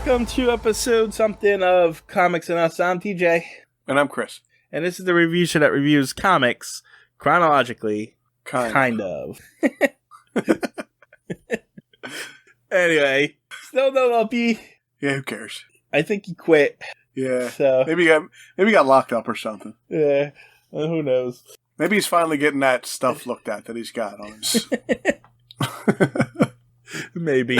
welcome to episode something of Comics and Us. I'm TJ. And I'm Chris. And this is the review show that reviews comics chronologically. Kind of. Anyway, still no Lumpy. Yeah, who cares? I think he quit. Yeah. So maybe he got locked up or something. Yeah. Who knows? Maybe he's finally getting that stuff looked at that he's got on his. Maybe.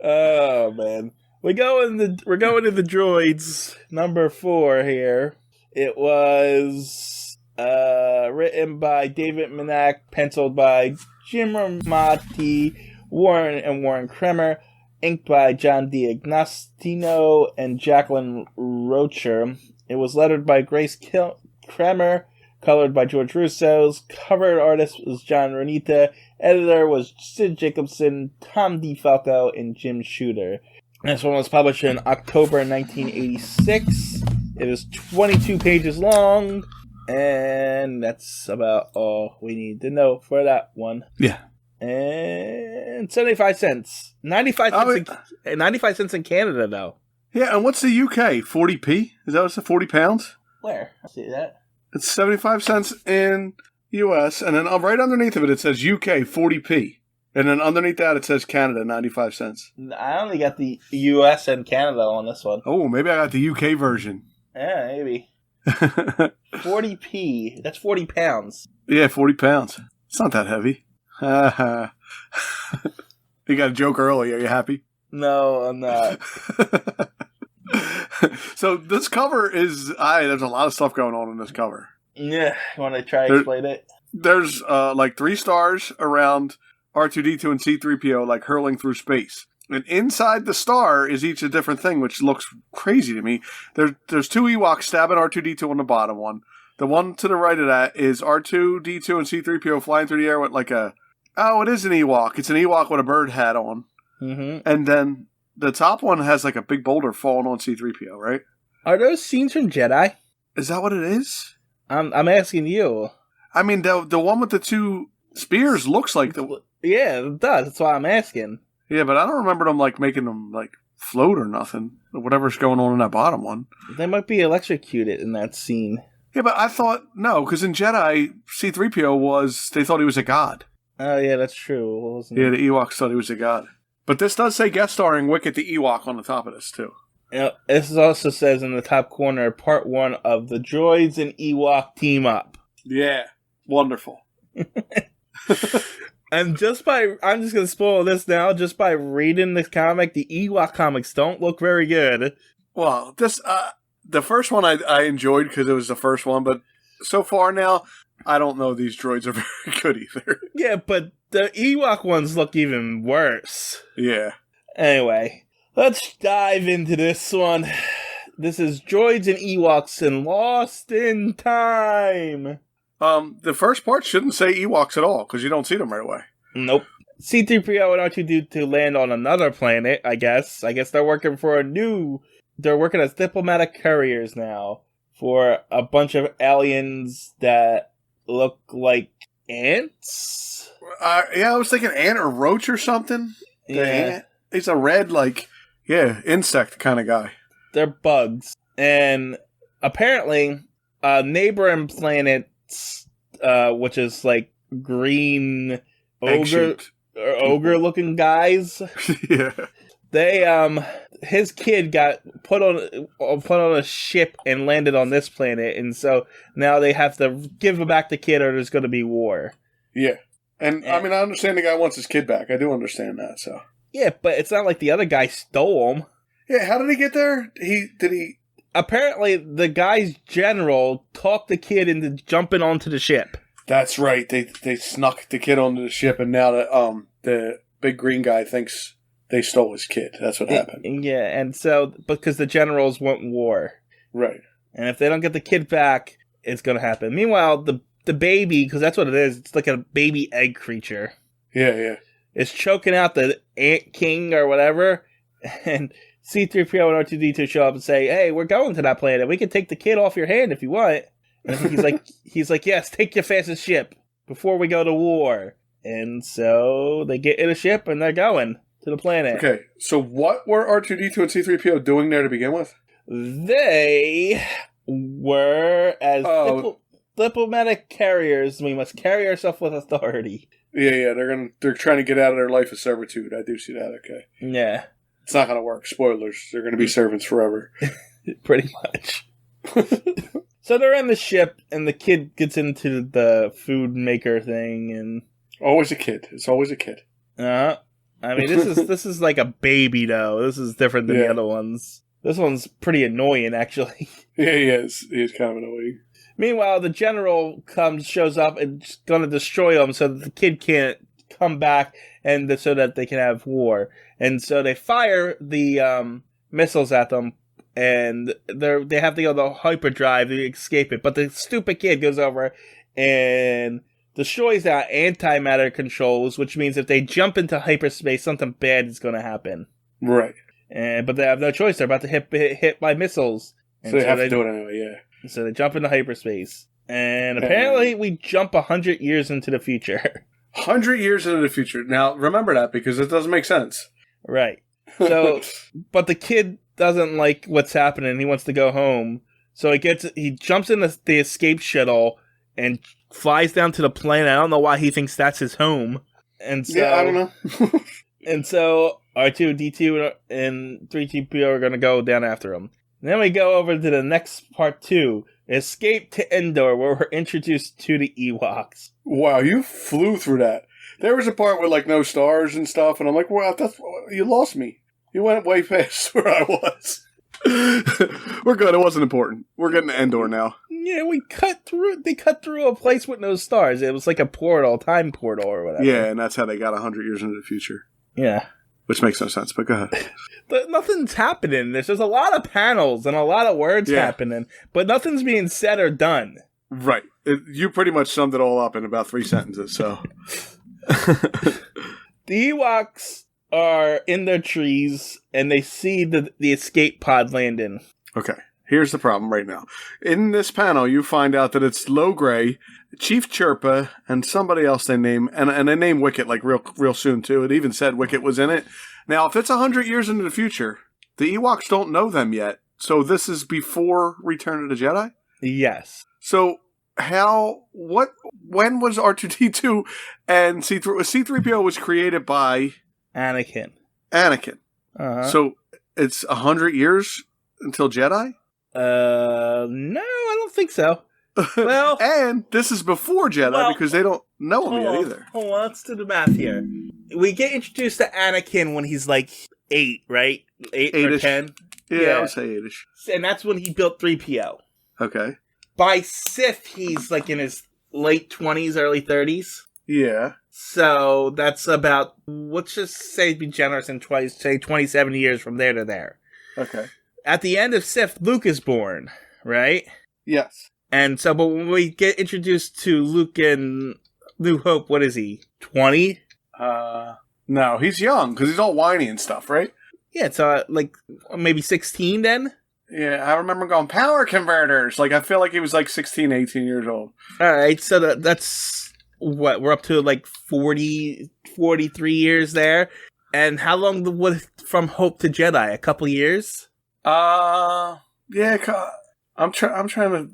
Oh man. We're going to the Droids number 4 here. It was written by David Manak, penciled by Jim Romati, Warren Kremer, inked by John D'Agostino and Jacqueline Rocher. It was lettered by Grace Kremer, colored by George Russo's. Cover artist was John Renita. Editor was Sid Jacobson, Tom DeFalco, and Jim Shooter. This one was published in October 1986. It is 22 pages long, and that's about all we need to know for that one. Yeah. And 75 cents. 95 cents in Canada, though. Yeah, and what's the UK? 40p? Is that what's the 40 pounds? Where? I see that. It's 75 cents in US, and then right underneath of it, it says UK 40p. And then underneath that, it says Canada 95 cents. I only got the US and Canada on this one. Oh, maybe I got the UK version. Yeah, maybe. 40p. That's 40 pounds. Yeah, 40 pounds. It's not that heavy. You got a joke early. Are you happy? No, I'm not. So this cover is... there's a lot of stuff going on in this cover. Yeah, you want to try to explain it? There's like 3 stars around R2-D2 and C-3PO like hurling through space. And inside the star is each a different thing, which looks crazy to me. There's 2 Ewoks stabbing R2-D2 on the bottom one. The one to the right of that is R2-D2 and C-3PO flying through the air with like a... Oh, it is an Ewok. It's an Ewok with a bird hat on. Mm-hmm. And then the top one has like a big boulder falling on C-3PO, right? Are those scenes from Jedi? Is that what it is? I'm asking you. I mean, the one with the 2 spears looks like the... Yeah, it does. That's why I'm asking. Yeah, but I don't remember them like making them like float or nothing. Or whatever's going on in that bottom one. They might be electrocuted in that scene. Yeah, but I thought, no, because in Jedi, C-3PO they thought he was a god. Oh, yeah, that's true. Yeah, the Ewoks thought he was a god. But this does say guest starring Wicket the Ewok on the top of this, too. Yeah, this also says in the top corner, part 1 of the Droids and Ewok team up. Yeah, wonderful. And I'm just going to spoil this now, just by reading this comic, the Ewok comics don't look very good. Well, this, the first one I enjoyed because it was the first one, but so far now, I don't know these droids are very good either. Yeah, but the Ewok ones look even worse. Yeah. Anyway, let's dive into this one. This is Droids and Ewoks and Lost in Time. The first part shouldn't say Ewoks at all, because you don't see them right away. Nope. C-3PO and R2-D2 land on another planet, I guess. I guess they're working they're working as diplomatic couriers now for a bunch of aliens that look like ants? Yeah, I was thinking ant or roach or something. Yeah. He's a red, insect kind of guy. They're bugs. And apparently, neighboring planets, which is like green ogre-looking guys. Yeah. They, his kid got put on a ship and landed on this planet, and so now they have to give back the kid or there's going to be war. Yeah. And I mean, I understand the guy wants his kid back. I do understand that, so. Yeah, but it's not like the other guy stole him. Yeah, how did he get there? Did he... Apparently, the guy's general talked the kid into jumping onto the ship. That's right. They snuck the kid onto the ship, and now the big green guy thinks they stole his kid. That's what happened. Yeah, and so, because the generals want war. Right. And if they don't get the kid back, it's going to happen. Meanwhile, the baby, because that's what it is, it's like a baby egg creature. Yeah. It's choking out the Ant King or whatever, and C-3PO and R2-D2 show up and say, hey, we're going to that planet. We can take the kid off your hand if you want. And he's like, yes, take your fastest ship before we go to war. And so they get in a ship and they're going. to the planet. Okay, so what were R2-D2 and C-3PO doing there to begin with? They were, as diplomatic carriers, we must carry ourselves with authority. Yeah, they're trying to get out of their life of servitude. I do see that, okay. Yeah. It's not gonna work. Spoilers. They're gonna be servants forever. Pretty much. So they're in the ship, and the kid gets into the food maker thing, and... Always a kid. It's always a kid. I mean, this is like a baby, though. This is different than the other ones. This one's pretty annoying, actually. Yeah, he is. He is kind of annoying. Meanwhile, the general shows up and is going to destroy them so that the kid can't come back and so that they can have war. And so they fire the missiles at them, and they have to go to hyperdrive to escape it. But the stupid kid goes over and destroys our antimatter controls, which means if they jump into hyperspace, something bad is going to happen. Right. But they have no choice. They're about to hit by missiles. So they have to do it anyway, yeah. So they jump into hyperspace. And apparently we jump 100 years into the future. 100 years into the future. Now, remember that because it doesn't make sense. Right. So, but the kid doesn't like what's happening. He wants to go home. So he jumps in the escape shuttle and flies down to the planet. I don't know why he thinks that's his home. And so, yeah, I don't know. And so R2-D2 and 3PO are going to go down after him. And then we go over to the next part 2, Escape to Endor, where we're introduced to the Ewoks. Wow, you flew through that. There was a part with like no stars and stuff, and I'm like, wow, you lost me. You went way past where I was. We're good. It wasn't important. We're getting to Endor now. Yeah, they cut through a place with no stars. It was like a portal, time portal or whatever. Yeah, and that's how they got 100 years into the future. Yeah. Which makes no sense, but go ahead. Nothing's happening. There's a lot of panels and a lot of words happening, but nothing's being said or done. Right. You pretty much summed it all up in about 3 sentences, so. The Ewoks are in their trees, and they see the escape pod landing. Okay. Here's the problem right now. In this panel, you find out that it's Logray, Chief Chirpa, and somebody else they name, and they name Wicket like real soon too. It even said Wicket was in it. Now, if it's 100 years into the future, the Ewoks don't know them yet. So this is before Return of the Jedi? Yes. So when was R2-D2 and C-3PO was created by? Anakin. Uh-huh. So it's 100 years until Jedi? No, I don't think so. Well, and this is before Jedi because they don't know him yet either. Hold on, let's do the math here. We get introduced to Anakin when he's like 8, right? 8 or 10? Yeah, I would say 8-ish. And that's when he built 3PO. Okay. By Sith, he's like in his late 20s, early 30s. Yeah. So that's about, let's just say, be generous and say 27 years from there to there. Okay. At the end of Sith, Luke is born, right? Yes. And so, but when we get introduced to Luke in New Hope, what is he? 20? No, he's young because he's all whiny and stuff, right? Yeah, so like maybe 16 then? Yeah, I remember going, power converters. Like, I feel like he was like 16, 18 years old. All right, so that's what, we're up to like 40, 43 years there. And how long was from Hope to Jedi? A couple years? Yeah, I'm trying to.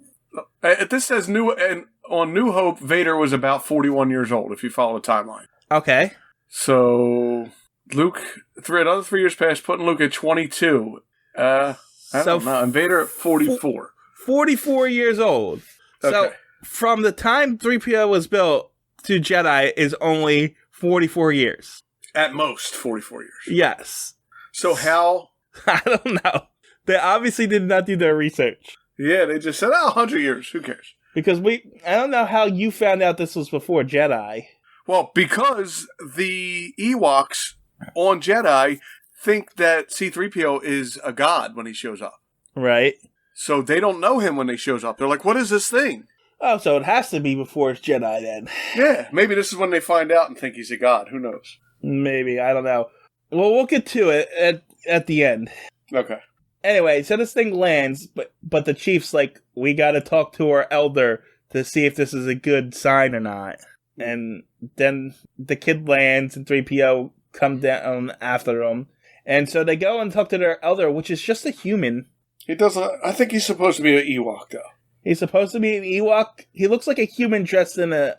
This says on New Hope, Vader was about 41 years old. If you follow the timeline. Okay. So Luke, another 3 years passed, putting Luke at 22. I don't know. And Vader at 44. 44 years old. Okay. So from the time 3PO was built to Jedi is only 44 years. At most 44 years. Yes. So how? I don't know. They obviously did not do their research. Yeah, they just said, 100 years. Who cares? Because I don't know how you found out this was before Jedi. Well, because the Ewoks on Jedi think that C-3PO is a god when he shows up. Right. So they don't know him when he shows up. They're like, what is this thing? Oh, so it has to be before Jedi then. Yeah, maybe this is when they find out and think he's a god. Who knows? Maybe. I don't know. Well, we'll get to it at the end. Okay. Anyway, so this thing lands, but the chief's like, we gotta talk to our elder to see if this is a good sign or not. And then the kid lands, and 3PO come down after them. And so they go and talk to their elder, which is just a human. He doesn't. I think he's supposed to be an Ewok, though. He's supposed to be an Ewok. He looks like a human dressed in a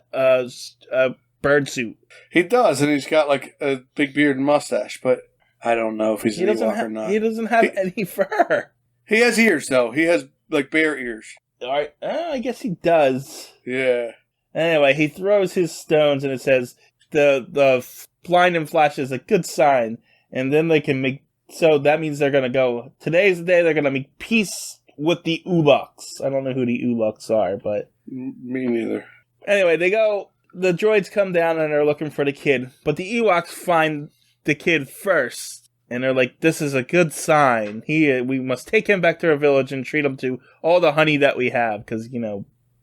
bird suit. He does, and he's got like a big beard and mustache, but I don't know if he's an Ewok or not. He doesn't have any fur. He has ears, though. He has like bear ears. All right, I guess he does. Yeah. Anyway, he throws his stones, and it says the blinding flash is a good sign, and then they can make. So that means they're gonna go. Today's the day they're gonna make peace with the Ewoks. I don't know who the Ewoks are, but me neither. Anyway, they go. The droids come down and are looking for the kid, but the Ewoks find the kid first, and they're like, "This is a good sign. We must take him back to our village and treat him to all the honey that we have, because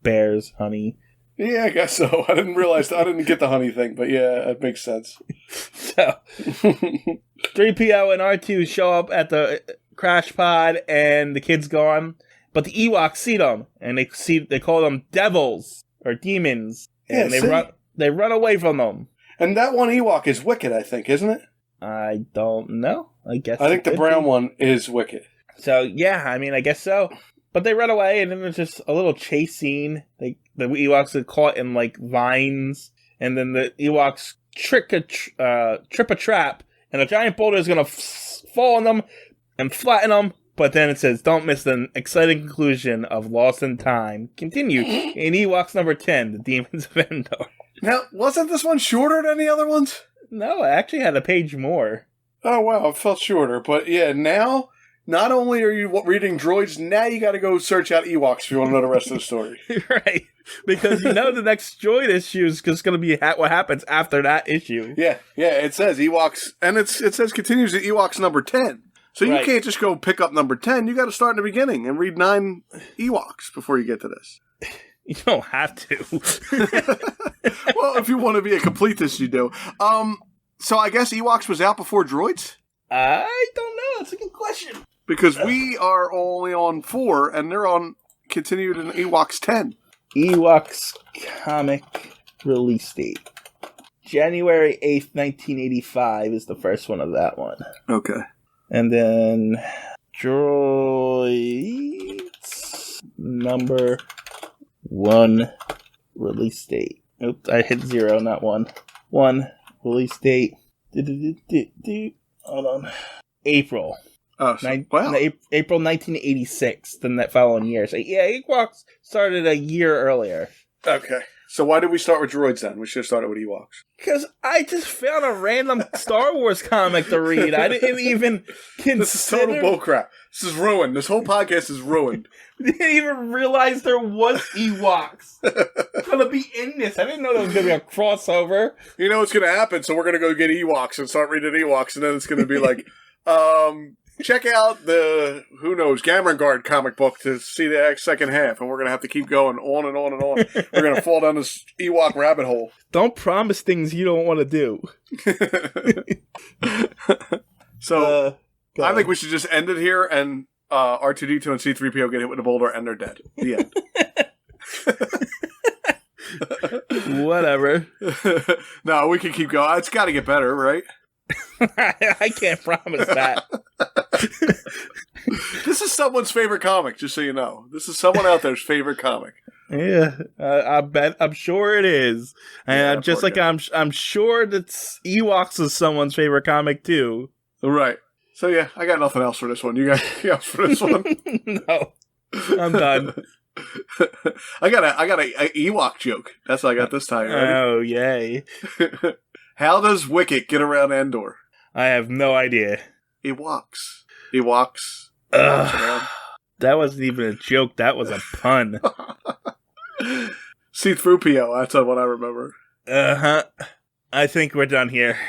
bears, honey." Yeah, I guess so. I didn't get the honey thing, but yeah, it makes sense. So, 3PO and R2 show up at the crash pod, and the kid's gone. But the Ewoks see them, and they call them devils or demons, and they run away from them. And that one Ewok is Wicket, I think, isn't it? I don't know. I think the brown one is Wicket. So yeah, I guess so. But they run away, and then there's just a little chase scene. The Ewoks are caught in like vines, and then the Ewoks trip a trap, and a giant boulder is gonna fall on them and flatten them. But then it says, "Don't miss the exciting conclusion of Lost in Time." Continue in Ewoks number 10, The Demons of Endor. Now, wasn't this one shorter than the other ones? No, it actually had a page more. Oh wow, it felt shorter, but yeah, now. Not only are you reading Droids, now you got to go search out Ewoks if you want to know the rest of the story. Right. Because the next Droid issue is just going to be what happens after that issue. Yeah, it says Ewoks, and it says continues at Ewoks number 10. So you can't just go pick up number 10. You got to start in the beginning and read 9 Ewoks before you get to this. You don't have to. Well, if you want to be a completist, you do. So I guess Ewoks was out before Droids? I don't know. That's a good question. Because we are only on 4, and they're on continued in Ewoks 10. Ewoks comic release date. January 8th, 1985 is the first one of that one. Okay. And then Droids number 1 release date. Oops, I hit 0, not 1. 1 release date. Hold on. April. Oh, wow. April 1986, then that following year. So, yeah, Ewoks started a year earlier. Okay. So why did we start with Droids then? We should have started with Ewoks. Because I just found a random Star Wars comic to read. I didn't even consider... This is total bullcrap. This is ruined. This whole podcast is ruined. I didn't even realize there was Ewoks going to be in this. I didn't know there was going to be a crossover. You know what's going to happen, so we're going to go get Ewoks and start reading Ewoks, and then it's going to be like... check out the, who knows, Gamera Guard comic book to see the second half, and we're going to have to keep going on and on and on. We're going to fall down this Ewok rabbit hole. Don't promise things you don't want to do. So, I think we should just end it here, and R2-D2 and C-3PO get hit with a boulder, and they're dead. The end. Whatever. No, we can keep going. It's got to get better, right? I can't promise that. This is someone's favorite comic, just so you know. This is someone out there's favorite comic. Yeah, I'm sure it is. And just like I'm sure that Ewoks is someone's favorite comic too. Right. So yeah, I got nothing else for this one. You got anything else for this one? No, I'm done. I got a Ewok joke. That's what I got this time. Right? Oh yay! How does Wicket get around Endor? I have no idea. Ewoks. That wasn't even a joke. That was a pun. C-3PO. That's what I remember. Uh-huh. I think we're done here.